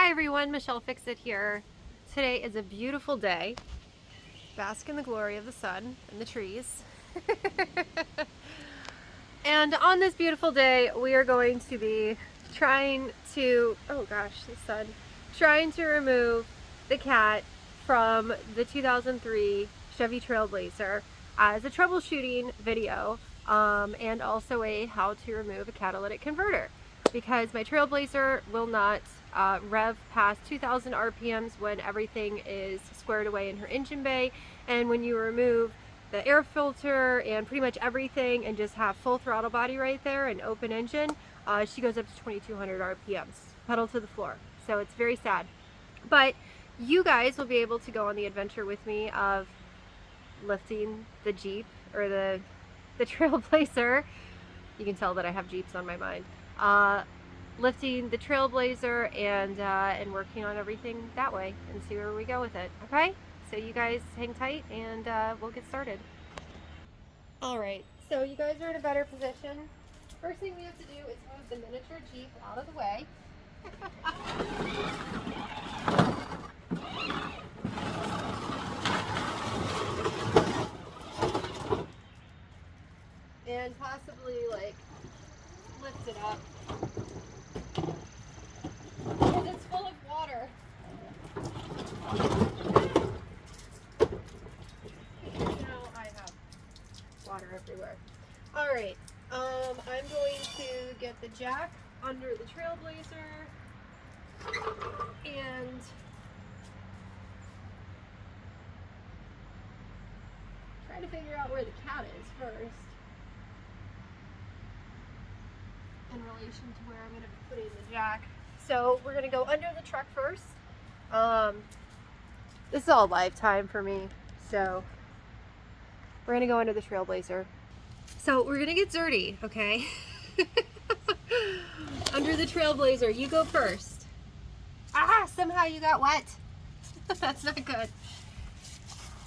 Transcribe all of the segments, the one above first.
Hi everyone, Michelle Fixit here. Today is a beautiful day. Bask in the glory of the sun and the trees. And on this beautiful day, we are going to be trying to, oh gosh, the sun, trying to remove the cat from the 2003 Chevy Trailblazer as a troubleshooting video, and also a how to remove a catalytic converter, because my Trailblazer will not rev past 2000 RPMs when everything is squared away in her engine bay, and when you remove the air filter and pretty much everything and just have full throttle body right there and open engine, she goes up to 2200 RPMs, pedal to the floor. So it's very sad. But you guys will be able to go on the adventure with me of lifting the Jeep, or the Trailblazer. You can tell that I have Jeeps on my mind. Lifting the Trailblazer and working on everything that way and see where we go with it. Okay? So you guys hang tight and we'll get started. Alright, so you guys are in a better position. First thing we have to do is move the miniature Jeep out of the way. And possibly like lift it up. Because it's full of water. Now I have water everywhere. Alright, I'm going to get the jack under the Trailblazer and try to figure out where the cat is first in relation to where I'm going to be putting the jack. So we're going to go under the truck first. This is all live time for me, so we're going to go under the Trailblazer. So we're going to get dirty, okay? Under the Trailblazer, you go first. Ah, somehow you got wet. That's not good.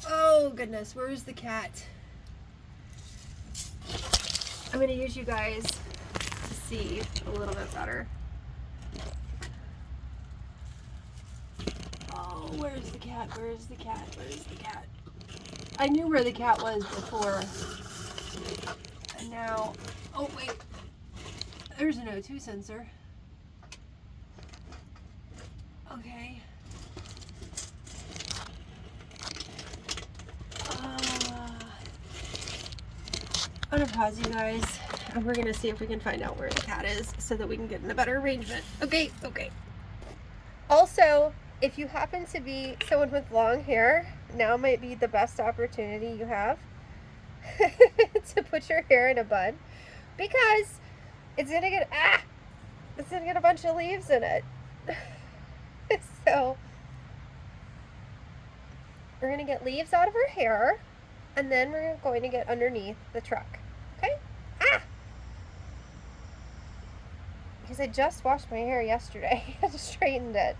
Oh goodness, where's the cat? I'm going to use you guys to see a little bit better. Oh, where's the cat? Where's the cat? Where's the cat? I knew where the cat was before. And now, oh wait, there's an O2 sensor. Okay. I'm gonna pause you guys, and we're gonna see if we can find out where the cat is so that we can get in a better arrangement. Okay, okay. Also, if you happen to be someone with long hair, now might be the best opportunity you have to put your hair in a bun, because it's gonna get a bunch of leaves in it. So we're gonna get leaves out of her hair, and then we're going to get underneath the truck. Okay? Because I just washed my hair yesterday and straightened it.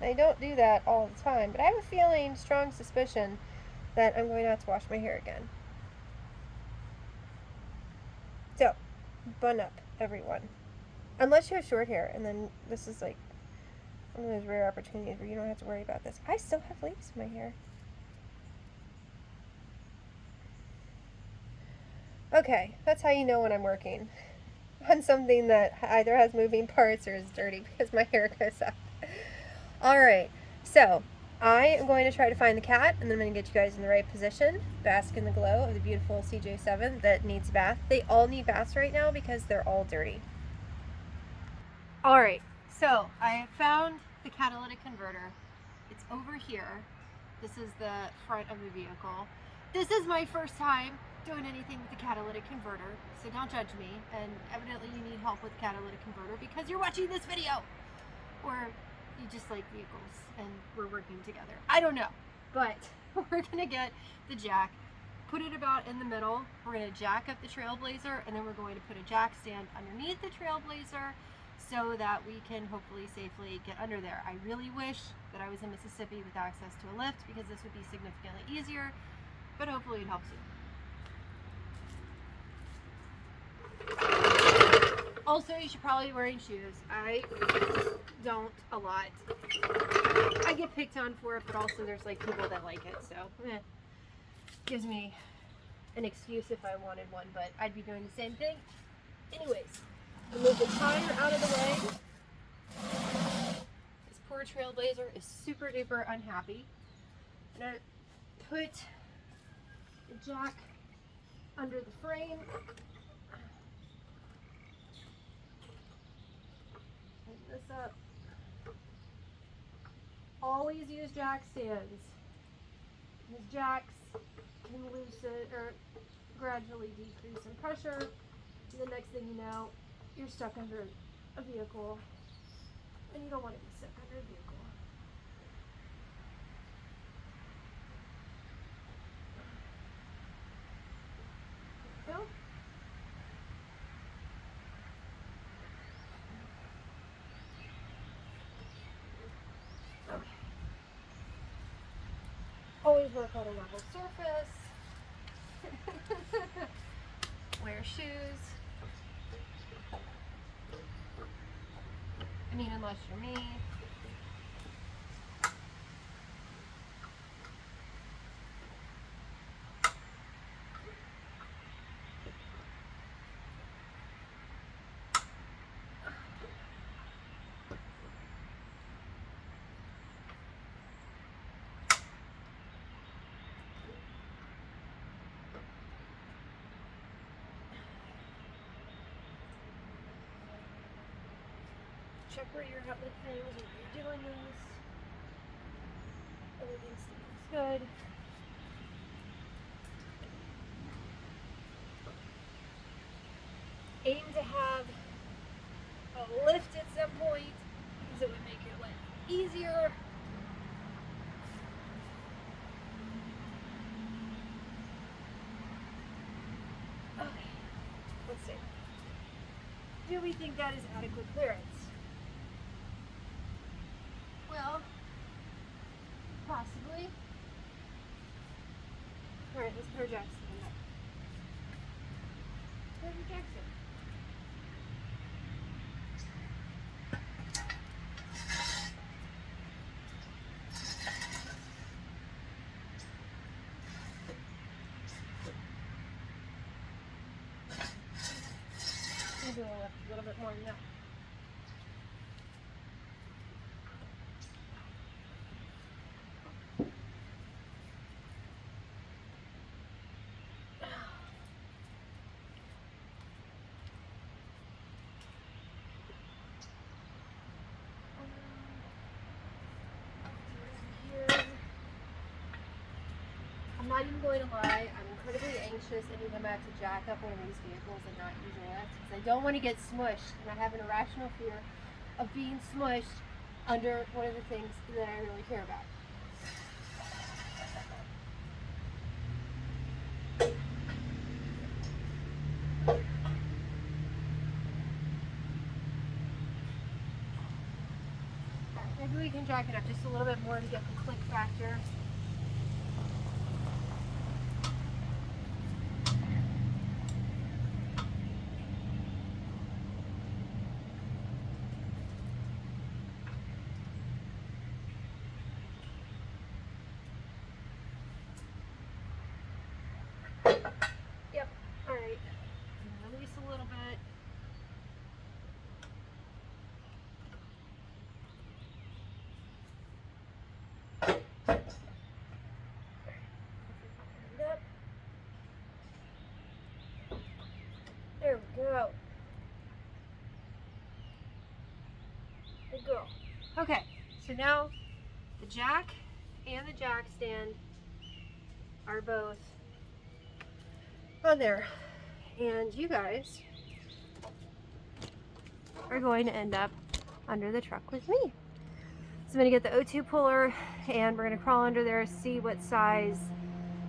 I don't do that all the time, but I have a feeling, strong suspicion, that I'm going to have to wash my hair again. So, bun up, everyone. Unless you have short hair, and then this is like one of those rare opportunities where you don't have to worry about this. I still have leaves in my hair. Okay, that's how you know when I'm working on something that either has moving parts or is dirty, because my hair goes up. Alright, so I am going to try to find the cat, and then I'm going to get you guys in the right position. Bask in the glow of the beautiful CJ7 that needs a bath. They all need baths right now because they're all dirty. Alright, so I found the catalytic converter. It's over here. This is the front of the vehicle. This is my first time doing anything with the catalytic converter, so don't judge me. And evidently you need help with the catalytic converter because you're watching this video, or you just like vehicles and we're working together. I don't know, but we're gonna get the jack, put it about in the middle. We're gonna jack up the Trailblazer, and then we're going to put a jack stand underneath the Trailblazer so that we can hopefully safely get under there. I really wish that I was in Mississippi with access to a lift, because this would be significantly easier, but hopefully it helps you. Also, you should probably be wearing shoes. I don't a lot. I get picked on for it, but also there's like people that like it, so gives me an excuse if I wanted one, but I'd be doing the same thing. Anyways, remove the tire out of the way. This poor Trailblazer is super duper unhappy. I'm gonna put the jack under the frame. Tighten this up. Always use jack stands. These jacks can loosen or gradually decrease in pressure. And the next thing you know, you're stuck under a vehicle, and you don't want to be stuck under a vehicle. Go. Okay. Always work on a level surface. Wear shoes. I mean, unless you're me. Check where you're at with things when you're doing this. Everything seems good. Aim to have a lift at some point because it would make your life easier. Okay, let's see. Do we think that is adequate clearance? Well, possibly. Alright, let's put our jacks in. Where's your jacks in? Maybe we'll lift a little bit more than that. I'm not even going to lie, I'm incredibly anxious anytime I have to jack up one of these vehicles and not use a lift because I don't want to get smushed, and I have an irrational fear of being smushed under one of the things that I really care about. Maybe we can jack it up just a little bit more to get the click factor. Yep, alright. Release a little bit. There we go. Good girl. Okay, so now the jack and the jack stand are both on there, and you guys are going to end up under the truck with me. So I'm going to get the O2 puller and we're going to crawl under there, see what size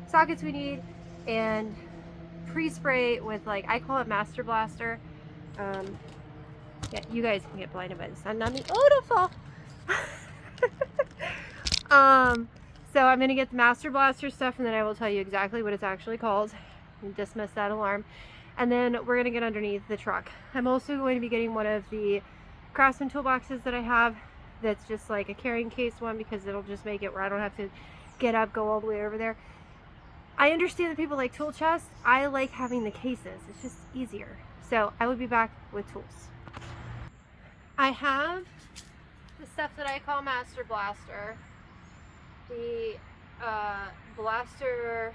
sockets we need, and pre-spray with, like, I call it Master Blaster. Yeah, you guys can get blinded by the sun, not me. Oh, don't fall. So I'm going to get the Master Blaster stuff, and then I will tell you exactly what it's actually called and dismiss that alarm. And then we're going to get underneath the truck. I'm also going to be getting one of the Craftsman toolboxes that I have that's just like a carrying case one, because it'll just make it where I don't have to get up, go all the way over there. I understand that people like tool chests. I like having the cases. It's just easier. So I will be back with tools. I have the stuff that I call Master Blaster. The Blaster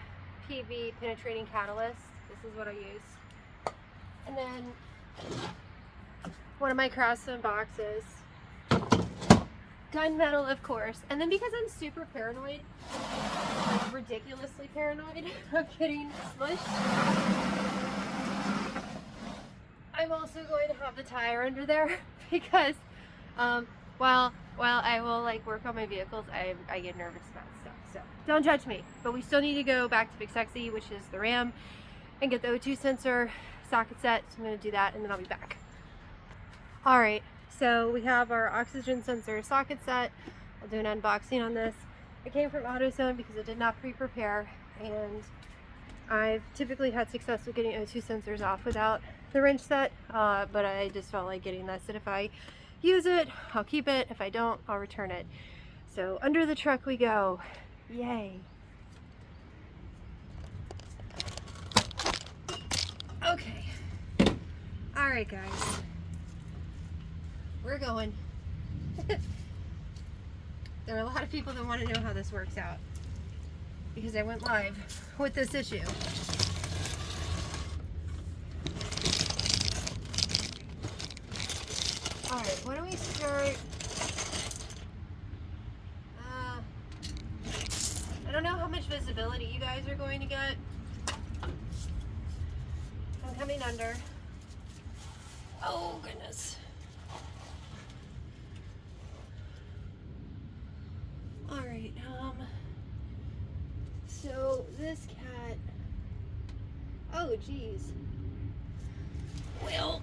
PV penetrating catalyst. This is what I use. And then one of my Craftsman boxes. Gunmetal, of course. And then because I'm super paranoid, like ridiculously paranoid of getting smushed, I'm also going to have the tire under there because while I will like work on my vehicles, I get nervous about stuff. So don't judge me. But we still need to go back to Big Sexy, which is the RAM, and get the O2 sensor socket set. So I'm going to do that and then I'll be back. All right. So we have our oxygen sensor socket set. I'll do an unboxing on this. It came from AutoZone because it did not pre-prepare, and I've typically had success with getting O2 sensors off without the wrench set, but I just felt like getting this, that if I use it, I'll keep it. If I don't, I'll return it. So under the truck we go. Yay. Okay. All right, guys. We're going. There are a lot of people that want to know how this works out because I went live with this issue. Alright, why don't we start? I don't know how much visibility you guys are going to get. I'm coming under. Oh, goodness. Alright, so this cat, oh geez, well,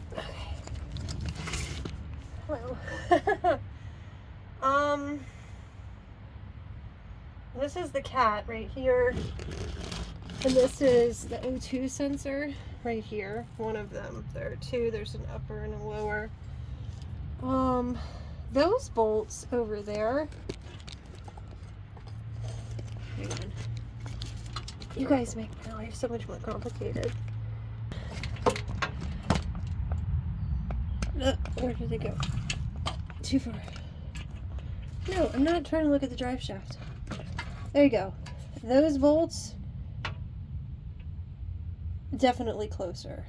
okay, well, this is the cat right here. And this is the O2 sensor right here, one of them. There are two, there's an upper and a lower. Those bolts over there. Hang on. You guys make my life so much more complicated. Where did they go? Too far. No, I'm not trying to look at the drive shaft. There you go. Those bolts, definitely closer.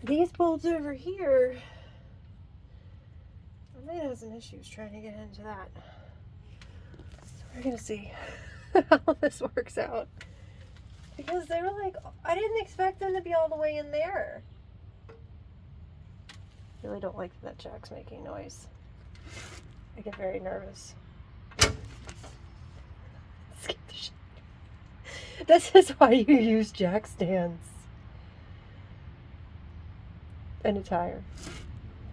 These bolts over here, I might have some issues trying to get into that. So we're gonna see how this works out. Because they were like, I didn't expect them to be all the way in there. I really don't like that jack's making noise. I get very nervous. Skip the shit. This is why you use jack stands and a tire.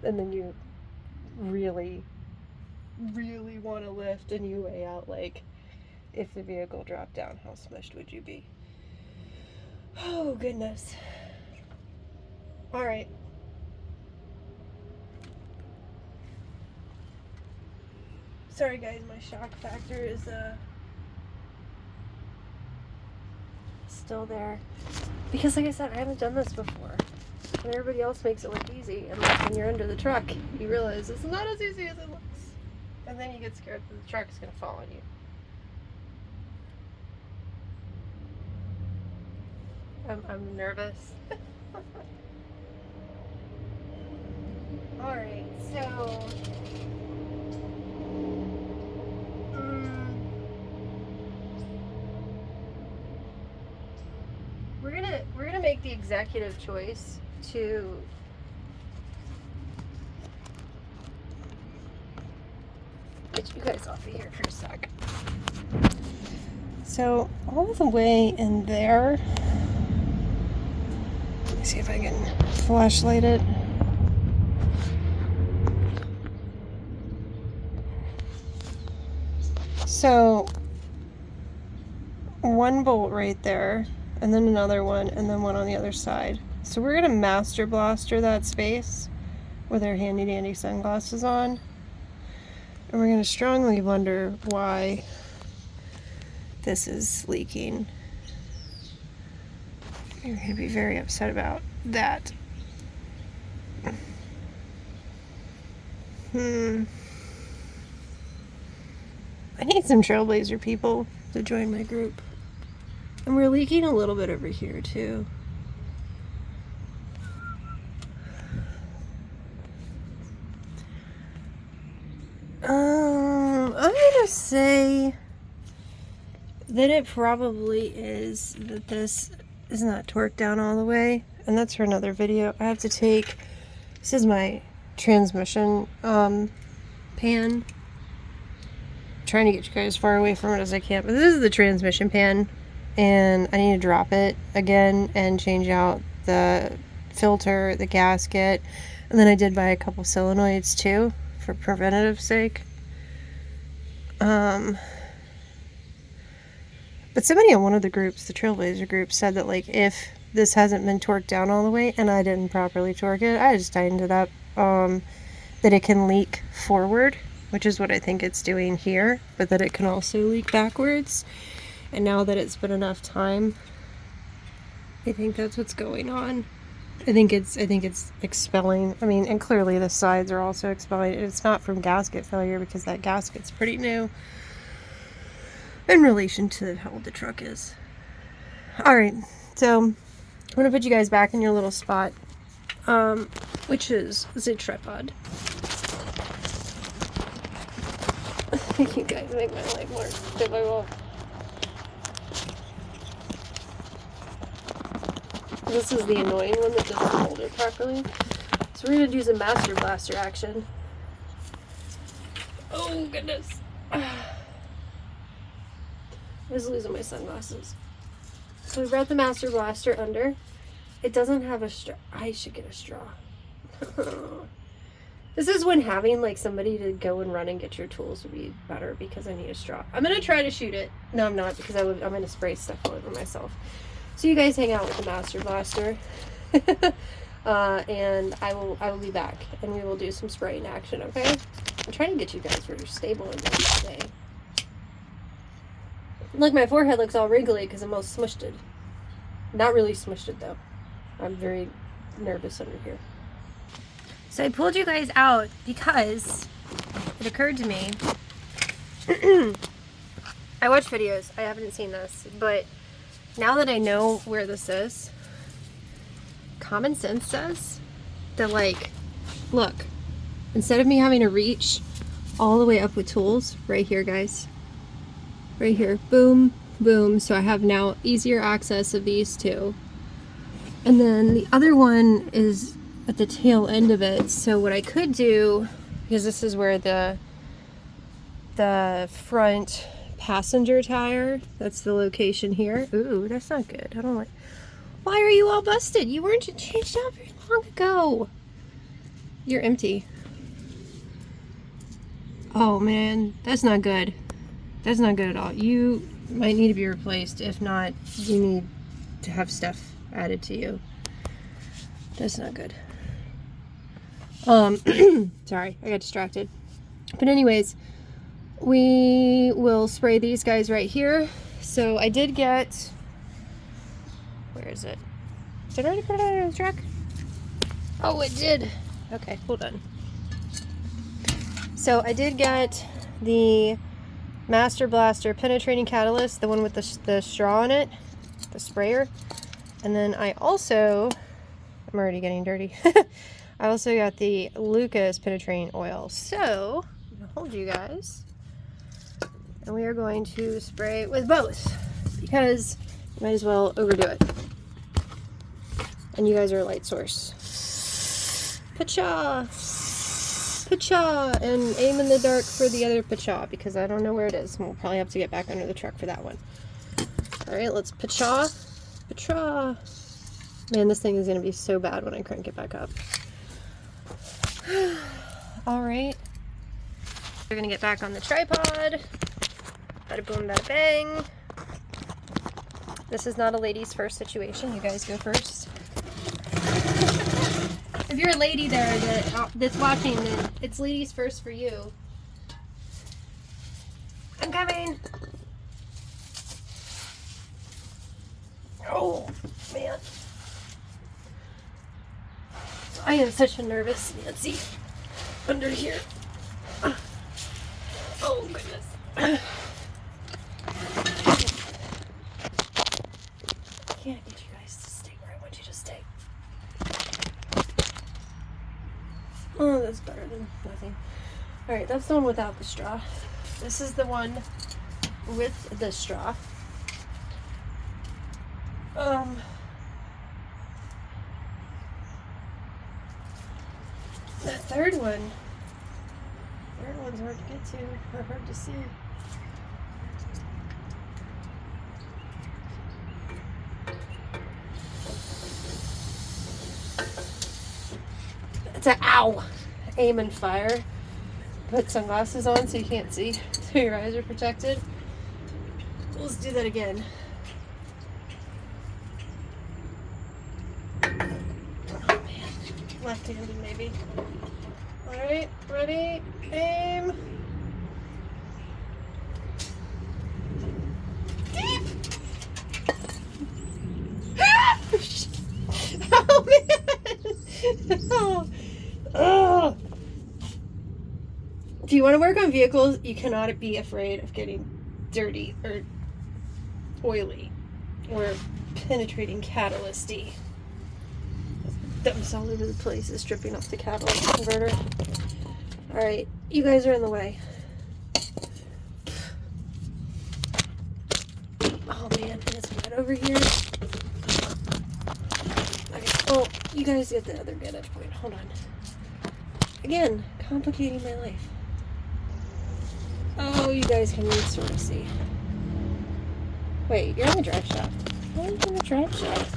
And then you really, really want to lift and you weigh out, like, if the vehicle dropped down, how smushed would you be? Oh, goodness. All right. Sorry, guys, my shock factor is still there. Because, like I said, I haven't done this before. And everybody else makes it look easy. And like when you're under the truck, you realize it's not as easy as it looks. And then you get scared that the truck is going to fall on you. I'm nervous. Alright, so we're gonna make the executive choice to get you guys off of here for a sec. So all the way in there, let me see if I can flashlight it. So one bolt right there, and then another one, and then one on the other side. So we're gonna master blaster that space with our handy dandy sunglasses on. And we're gonna strongly wonder why this is leaking. You're gonna be very upset about that. I need some Trailblazer people to join my group. And we're leaking a little bit over here too. I'm gonna say that it probably is that this is not torqued down all the way, and that's for another video. I have to take, this is my transmission pan. I'm trying to get you guys as far away from it as I can, but this is the transmission pan, and I need to drop it again and change out the filter, the gasket, and then I did buy a couple solenoids too for preventative sake. But somebody on one of the groups, the Trailblazer group, said that like if this hasn't been torqued down all the way and I didn't properly torque it, I just tightened it up, that it can leak forward, which is what I think it's doing here, but that it can also leak backwards. And now that it's been enough time, I think that's what's going on. I think it's expelling. I mean, and clearly the sides are also expelling. It's not from gasket failure because that gasket's pretty new in relation to how old the truck is. Alright, so I'm gonna put you guys back in your little spot, which is the tripod. You guys make my leg more difficult. This is the annoying one that doesn't hold it properly. So we're gonna do some master blaster action. Oh goodness. I was losing my sunglasses. So we brought the master blaster under. It doesn't have a straw. I should get a straw. This is when having like somebody to go and run and get your tools would be better, because I need a straw. I'm gonna try to shoot it. No, I'm not, because I'm gonna spray stuff all over myself. So you guys hang out with the master blaster, and I will be back, and we will do some spraying action. Okay? I'm trying to get you guys very stable in this today. Look, my forehead looks all wriggly because I'm all smushed it. Not really smushed it though. I'm very nervous under here. So I pulled you guys out because it occurred to me. I watch videos. I haven't seen this, but now that I know where this is, common sense says that, like, look, instead of me having to reach all the way up with tools, right here, guys, right here, boom, boom, so I have now easier access of these two. And then the other one is at the tail end of it, so what I could do, because this is where the front passenger tire, that's the location here. Ooh, that's not good. I don't like. Why are you all busted? You weren't changed out very long ago. You're empty. Oh man, that's not good. That's not good at all. You might need to be replaced. If not, you need to have stuff added to you. That's not good. Sorry, I got distracted. But anyways, we will spray these guys right here. So I did get, where is it? Did I already put it on the truck? Oh, it did. Okay, hold on. So I did get the Master Blaster Penetrating Catalyst, the one with the straw in it, the sprayer. And then I also, I'm already getting dirty. I also got the Lucas Penetrating Oil. So, I'm going to hold you guys. And we are going to spray with both, because you might as well overdo it. And you guys are a light source. Pacha! Pacha! And aim in the dark for the other pacha, because I don't know where it is. And we'll probably have to get back under the truck for that one. Alright, let's pacha. Pacha! Man, this thing is going to be so bad when I crank it back up. Alright. We're going to get back on the tripod. Bada boom, bada bang. This is not a ladies first situation. You guys go first. If you're a lady there that's watching, then it's ladies first for you. I'm coming. Oh, man. I am such a nervous Nancy under here. Oh, goodness. I can't get you guys to stay where I want you to stay. Oh, that's better than nothing. Alright, that's the one without the straw. This is the one with the straw. The third one's hard to get to, or hard to see. It's an ow! Aim and fire. Put sunglasses on so you can't see, so your eyes are protected. Let's do that again. Oh man, left-handed maybe. Alright, ready, aim. Deep! Oh man! Oh. If you want to work on vehicles, you cannot be afraid of getting dirty or oily or penetrating catalyst-y. Dumps all over the place is dripping off the catalytic converter. Alright, you guys are in the way. Oh man, it's wet over here. Okay, oh, you guys get the other vantage point. Hold on. Again, complicating my life. Oh, you guys can sort of see. Wait, you're on the drive shaft. Why are you on the drive shaft?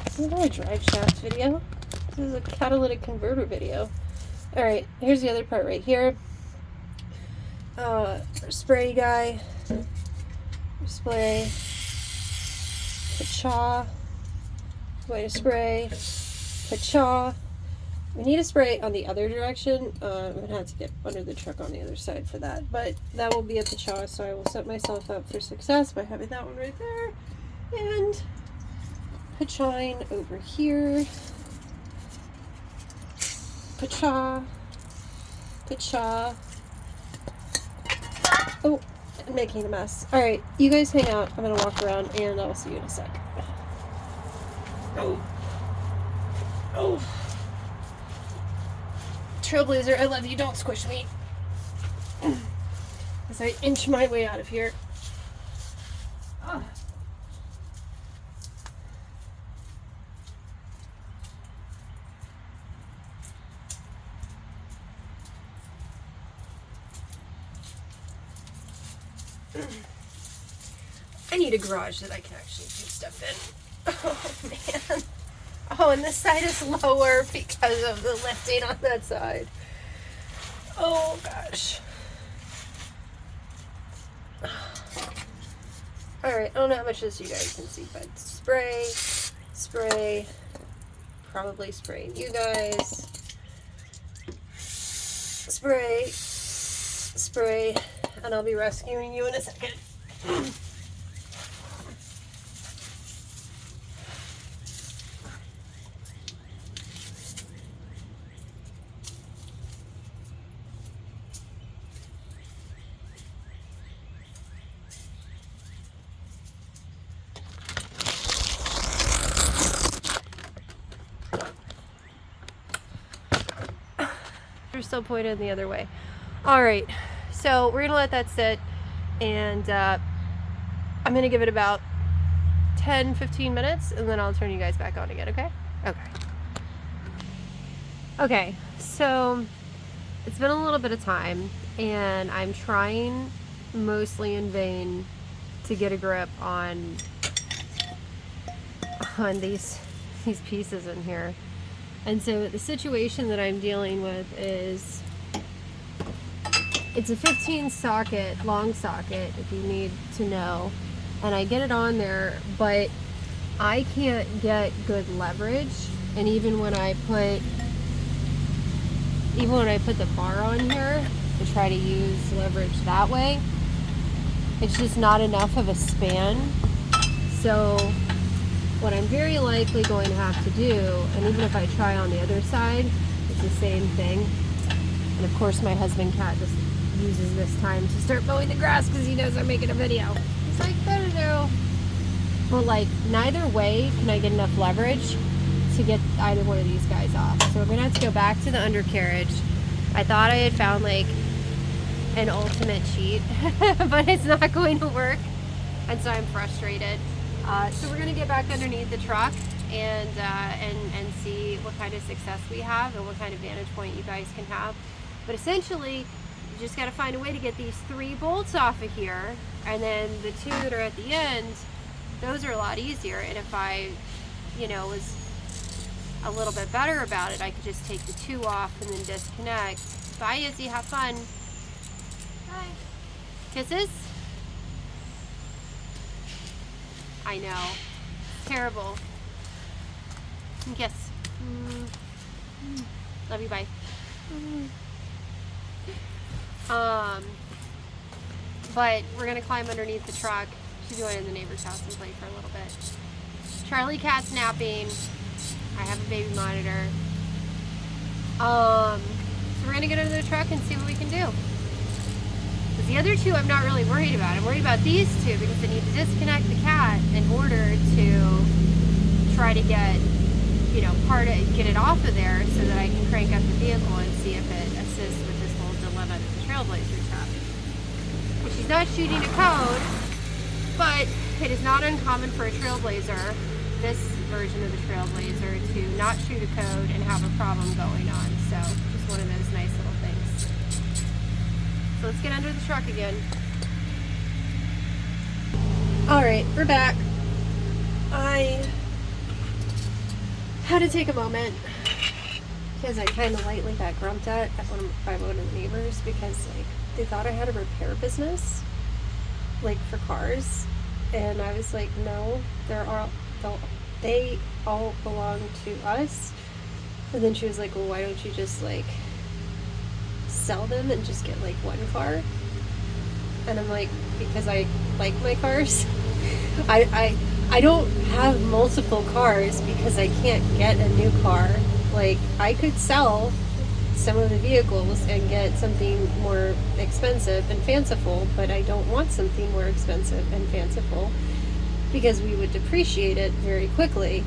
This is not a drive shaft video. This is a catalytic converter video. Alright, here's the other part right here. Our spray guy. Spray. Pacha. Way to spray. Pacha. We need a spray on the other direction. I'm going to have to get under the truck on the other side for that. But that will be a Pacha, so I will set myself up for success by having that one right there. And Pachine over here. Pacha. Pacha. Oh, I'm making a mess. Alright, you guys hang out. I'm going to walk around and I'll see you in a sec. Oh. Oh. Trailblazer, I love you. Don't squish me. As I inch my way out of here. Oh. I need a garage that I can actually do stuff in. Oh man. Oh, and this side is lower because of the lifting on that side. Oh gosh. Alright, I don't know how much this you guys can see, but spray, spray, probably spraying you guys. Spray, spray, and I'll be rescuing you in a second. They're still pointed the other way. Alright, so we're gonna let that sit, and I'm gonna give it about 10-15 minutes, and then I'll turn you guys back on again, okay? Okay. Okay, so it's been a little bit of time, and I'm trying, mostly in vain, to get a grip on these pieces in here. And so the situation that I'm dealing with is It's a 15 socket, long socket, if you need to know. And I get it on there, but I can't get good leverage. And even when I put the bar on here to try to use leverage that way, it's just not enough of a span. So what I'm very likely going to have to do, and even if I try on the other side, it's the same thing. And of course my husband cat just uses this time to start mowing the grass because he knows I'm making a video. He's like, no. But like, neither way can I get enough leverage to get either one of these guys off. So we're gonna have to go back to the undercarriage. I thought I had found like an ultimate cheat, but it's not going to work, and so I'm frustrated. So we're gonna get back underneath the truck and see what kind of success we have and what kind of vantage point you guys can have. But essentially, you just got to find a way to get these 3 bolts off of here, and then the 2 that are at the end, those are a lot easier. And if I, was a little bit better about it, I could just take the 2 off and then disconnect. Bye, Izzy, have fun. Bye. Kisses? I know. Terrible. Kiss. Love you, bye. But we're gonna climb underneath the truck. She's going in the neighbor's house and play for a little bit. Charlie cat's napping. I have a baby monitor. So we're gonna get under the truck and see what we can do. Because the other 2 I'm not really worried about. I'm worried about these 2 because I need to disconnect the cat in order to try to get, get it off of there so that I can crank up the vehicle and see if it assists with this whole dilemma that the Trailblazer took. She's not shooting a code, but it is not uncommon for a Trailblazer, this version of the Trailblazer, to not shoot a code and have a problem going on. So just one of those nice little things. So let's get under the truck again. All right, we're back. I had to take a moment because I kind of lightly got grumped at by one of the neighbors because they thought I had a repair business, for cars, and I was like, no, they all belong to us. And then she was like, well, why don't you just sell them and just get 1 car? And I'm like, because I like my cars. I don't have multiple cars because I can't get a new car. I could sell some of the vehicles and get something more expensive and fanciful, but I don't want something more expensive and fanciful because we would depreciate it very quickly.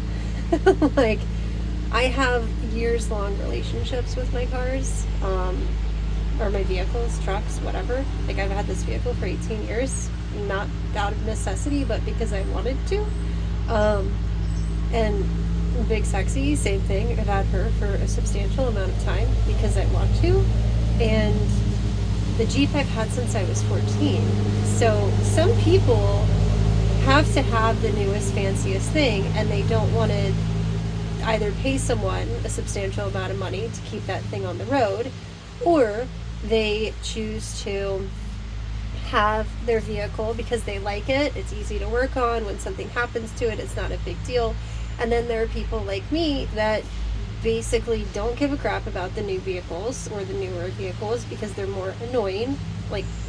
I have years-long relationships with my cars, or my vehicles, trucks, whatever. I've had this vehicle for 18 years, not out of necessity, but because I wanted to. And Big Sexy, same thing. I've had her for a substantial amount of time because I want to. And the Jeep I've had since I was 14. So some people have to have the newest, fanciest thing, and they don't want to either pay someone a substantial amount of money to keep that thing on the road, or they choose to have their vehicle because they like it. It's easy to work on. When something happens to it, it's not a big deal. And then there are people like me that basically don't give a crap about the new vehicles or the newer vehicles because they're more annoying.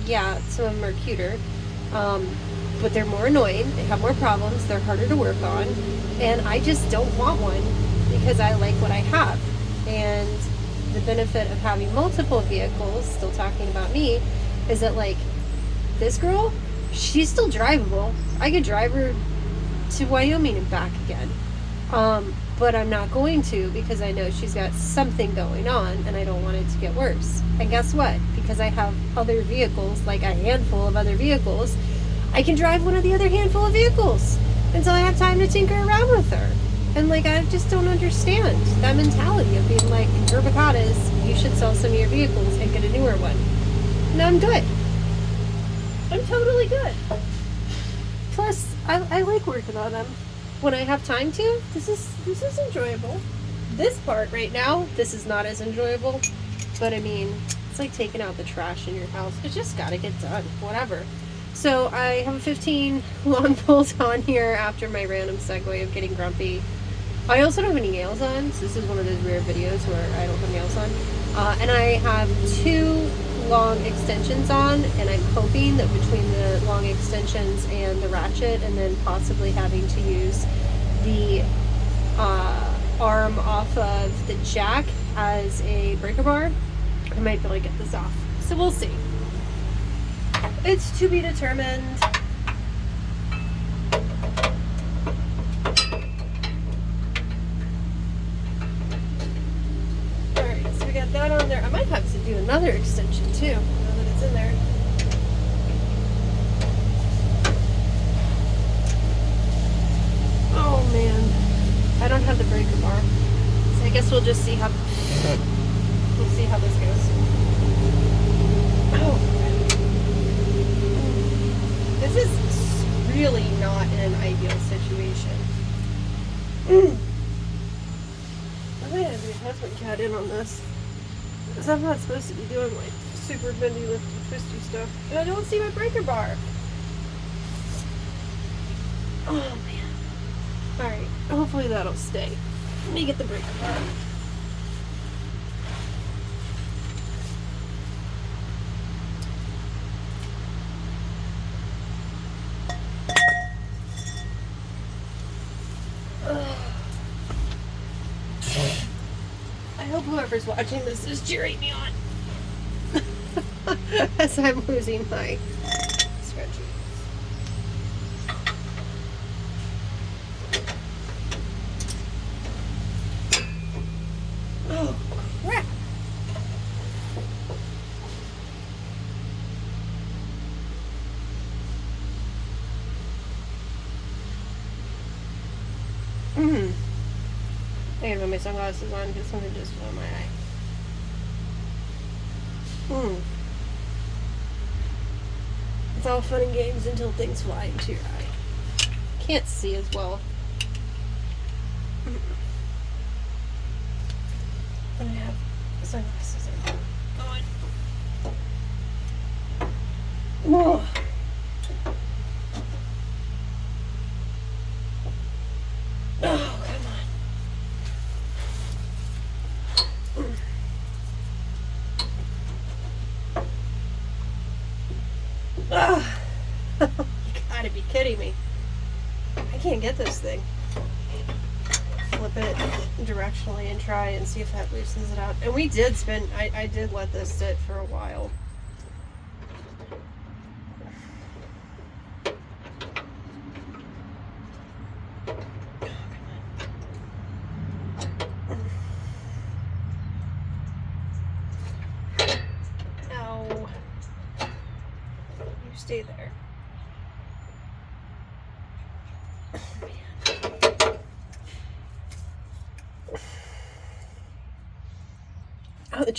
Yeah, some of them are cuter, but they're more annoying. They have more problems. They're harder to work on. And I just don't want one because I like what I have. And the benefit of having multiple vehicles, still talking about me, is that this girl, she's still drivable. I could drive her to Wyoming and back again. But I'm not going to because I know she's got something going on and I don't want it to get worse. And guess what? Because I have other vehicles, a handful of other vehicles, I can drive one of the other handful of vehicles until I have time to tinker around with her. And I just don't understand that mentality of being Herbicatas, you should sell some of your vehicles and get a newer one. No, I'm good. I'm totally good. Plus, I like working on them when I have time to. This is enjoyable. This part right now, this is not as enjoyable. But I mean, It's like taking out the trash in your house. It just gotta get done. Whatever. So I have a 15 long poles on here after my random segue of getting grumpy. I also don't have any nails on, so this is one of those rare videos where I don't have nails on. And I have 2 long extensions on, and I'm hoping that between the long extensions and the ratchet, and then possibly having to use the arm off of the jack as a breaker bar, I might be able to get this off. So we'll see. It's to be determined. Alright, so we got that on there. I might have to do another extension too, now that it's in there. Oh man. I don't have the breaker bar. So I guess we'll just see how this goes. Oh. This is really not an ideal situation. I might have your husband cat in on this. Because I'm not supposed to be doing like super bendy, lifty, twisty stuff. And I don't see my breaker bar. Oh man. Alright, hopefully that'll stay. Let me get the breaker bar. I hope whoever's watching this is cheering me on as I'm losing my spreadsheet. Oh, crap. I gotta put my sunglasses on because something just fell in my eye. It's all fun and games until things fly into your eye. Can't see as well. And I have sunglasses on. Whoa. Oh, come on. Oh. You gotta be kidding me. I can't get this thing. Flip it directionally and try and see if that loosens it out. And we did spend, I did let this sit for a while. Stay there. Oh, man. Oh, the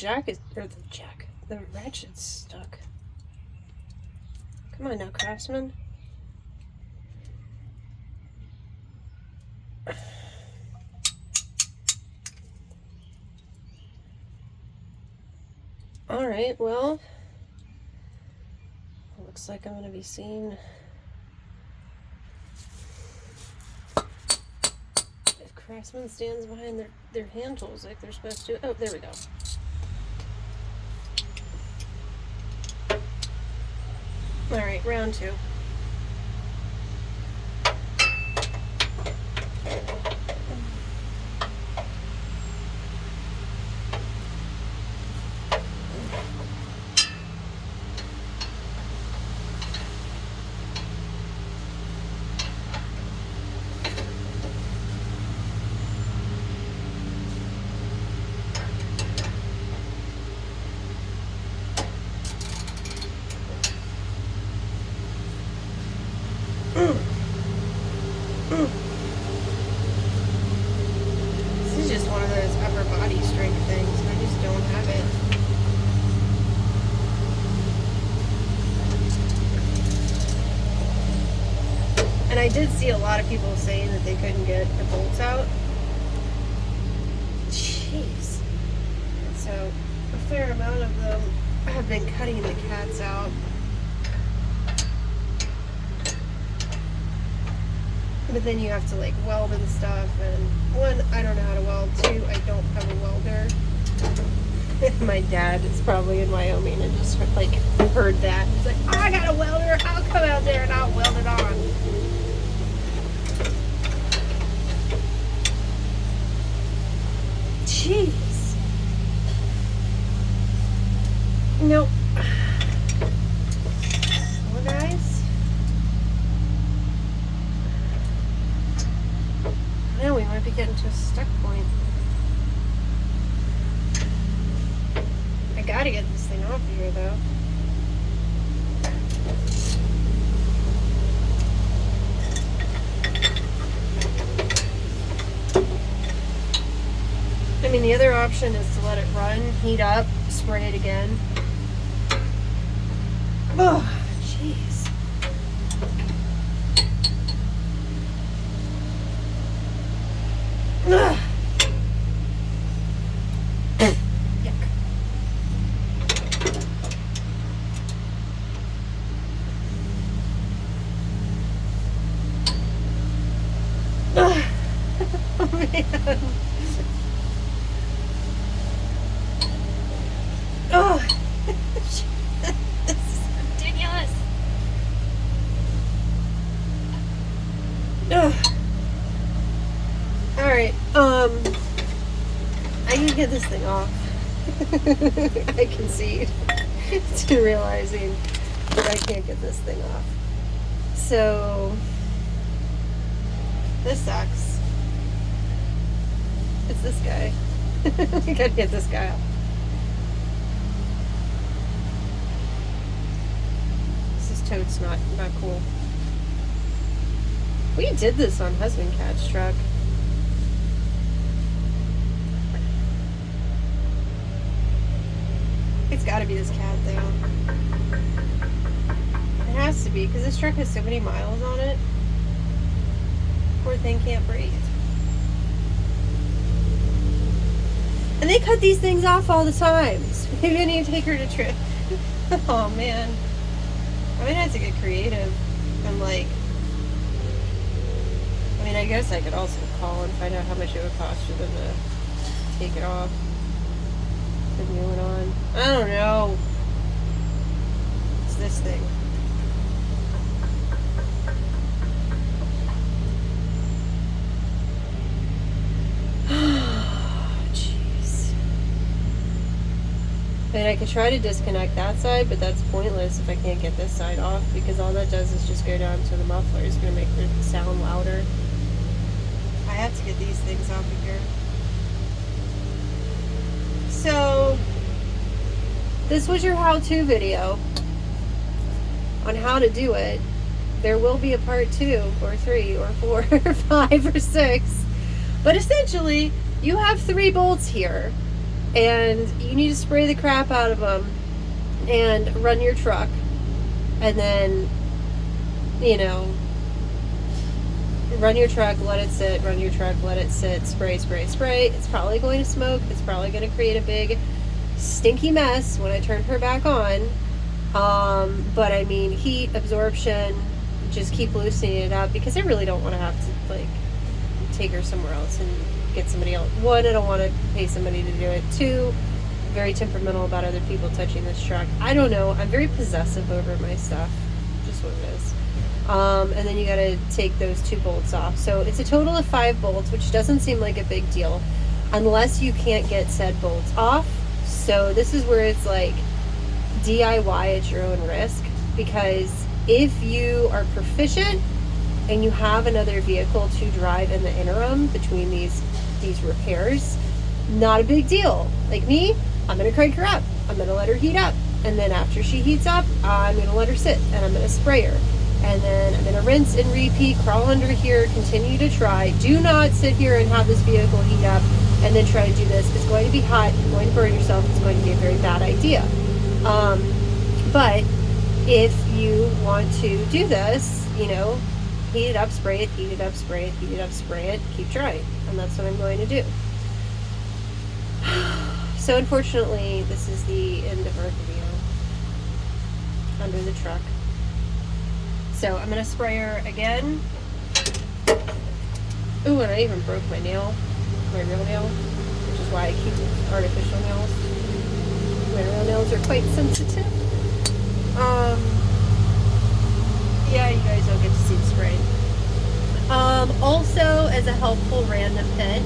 ratchet's stuck. Come on now, Craftsman. Alright, well, looks like I'm going to be seeing if Craftsman stands behind their hand tools like they're supposed to. Oh, there we go. Alright, round 2. This is just one of those upper body strength things. I just don't have it. And I did see a lot of people saying that they couldn't get the bolts out. Jeez. And so a fair amount of them have been cutting the cats out. But then you have to like weld and stuff, and one, I don't know how to weld, two, I don't have a welder. My dad is probably in Wyoming and just like heard that. He's like, oh, I got a welder, I'll come out there and I'll weld it on. Jeez. Nope. Well, guys. Now we might be getting to a stuck point. I gotta get this thing off of here, though. I mean, the other option is to let it run, heat up, spray it again. Oh, jeez. Ugh. Yuck. Ugh. Oh, man. Oh, this is ridiculous. Ugh. All right, I can get this thing off. I concede to realizing that I can't get this thing off. So, this sucks. It's this guy. I gotta get this guy off. Totes not cool. We did this on Husband Cat's truck. It's got to be this cat though. It has to be because this truck has so many miles on it. Poor thing can't breathe. And they cut these things off all the time. So maybe I need to take her to trip. Oh man. I might have to get creative and like, I mean, I guess I could also call and find out how much it would cost for them to take it off, put new one on. I don't know. It's this thing. I mean, I could try to disconnect that side, but that's pointless if I can't get this side off, because all that does is just go down to the muffler. It's going to make the sound louder. I have to get these things off of here. So, this was your how-to video on how to do it. There will be a part 2 or 3 or 4 or 5 or 6. But essentially, you have 3 bolts here. And you need to spray the crap out of them and run your truck. And then, you know, run your truck, let it sit, run your truck, let it sit, spray, spray, spray. It's probably going to smoke. It's probably going to create a big stinky mess when I turn her back on. But I mean, heat, absorption, just keep loosening it up, because I really don't want to have to, like, take her somewhere else and get somebody else. 1, I don't want to pay somebody to do it. 2, very temperamental about other people touching this truck. I don't know. I'm very possessive over my stuff. Just what it is. And then you got to take those 2 bolts off. So it's a total of 5 bolts, which doesn't seem like a big deal unless you can't get said bolts off. So this is where it's like DIY at your own risk, because if you are proficient and you have another vehicle to drive in the interim between these repairs, not a big deal. Like me, I'm gonna crank her up, I'm gonna let her heat up, and then after she heats up, I'm gonna let her sit and I'm gonna spray her, and then I'm gonna rinse and repeat, crawl under here, continue to try. Do not sit here and have this vehicle heat up and then try to do this. It's going to be hot, you're going to burn yourself, it's going to be a very bad idea. But if you want to do this, you know, heat it up, spray it, heat it up, spray it, heat it up, spray it, keep trying. And that's what I'm going to do. So unfortunately, this is the end of our video. under the truck. So I'm gonna spray her again. Ooh, and I even broke my nail, my real nail, which is why I keep artificial nails. My real nails are quite sensitive. Yeah, you guys don't get to see the spray. Also, as a helpful random hint,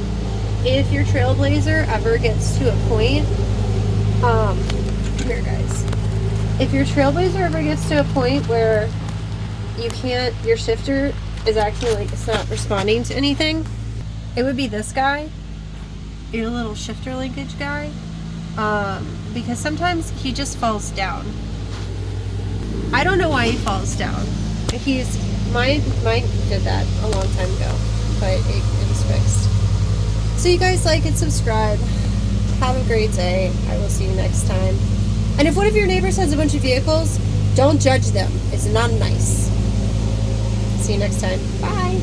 if your Trailblazer ever gets to a point, come here guys, if your Trailblazer ever gets to a point where you can't, your shifter is actually like, it's not responding to anything, it would be this guy, your little shifter linkage guy, because sometimes he just falls down. I don't know why he falls down. Mine did that a long time ago, but it was fixed. So you guys like and subscribe. Have a great day. I will see you next time. And if one of your neighbors has a bunch of vehicles, don't judge them. It's not nice. See you next time. Bye.